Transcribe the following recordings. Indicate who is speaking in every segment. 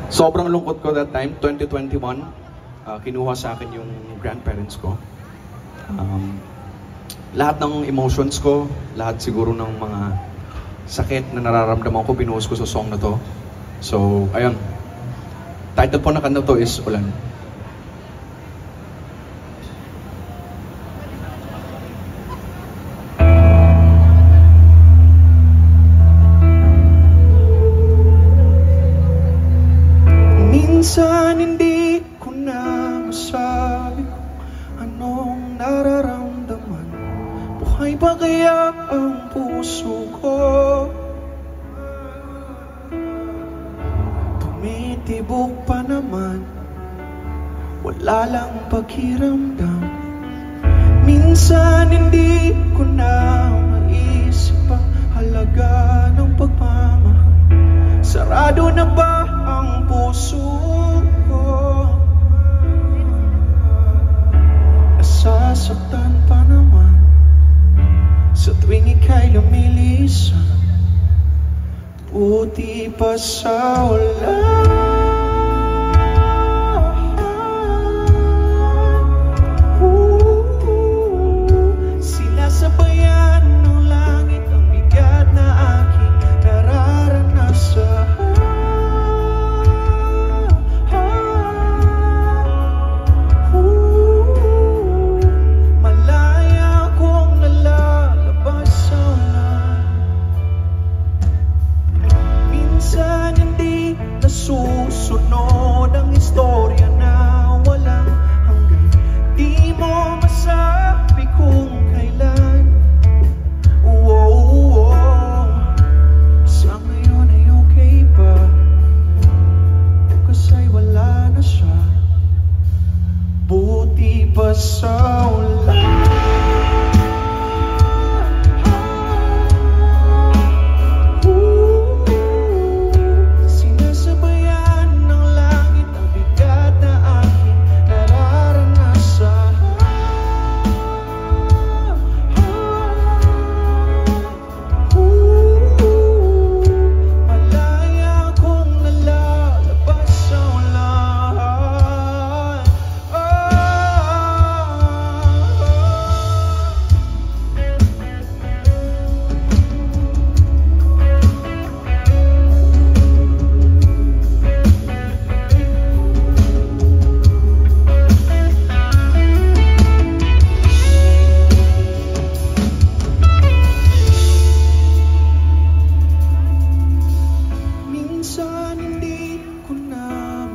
Speaker 1: Sobrang lungkot ko that time, 2021. Kinuha sa akin yung grandparents ko. Lahat ng emotions ko, lahat siguro ng mga sakit na nararamdaman ko, binuhos ko sa song na to. So, ayun. Title po na kanta to is Ulan. Minsan hindi ko na masabi kung anong nararamdaman. Buhay ba kaya ang puso ko? Tumitibok pa naman, wala lang pakiramdam. Minsan hindi ko na maisip ang halaga ng pagmamahal. Sarado na ba ang puso ko? Nasasaktan pa naman sa tuwing ika'y lumilisan. Buti pa sa ulan. Sinasabayan ng langit ang bigat na aking nararanasan. Susunod ang istorya na walang hanggan. Di mo masabi kung kailan. Sa ngayon ay okay ba? Bukas ay wala na siya. Buti pa sa ulan.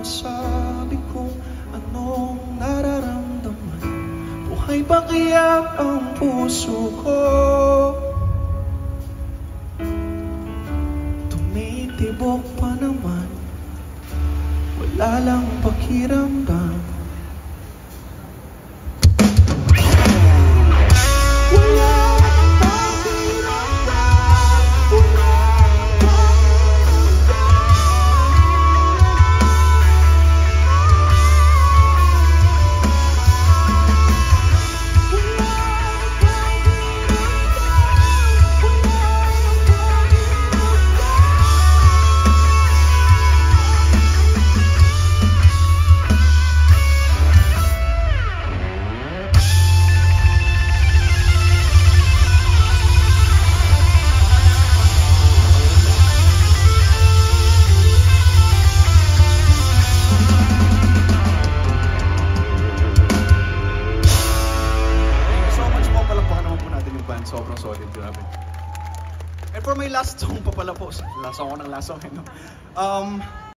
Speaker 1: Sabi kung anong nararamdaman. Buhay ba kaya ang puso ko? Tumitibok pa naman, wala lang pakiramdam. Sobrang solid, grabe. And for my last song pa pala po, last song ko ng last song,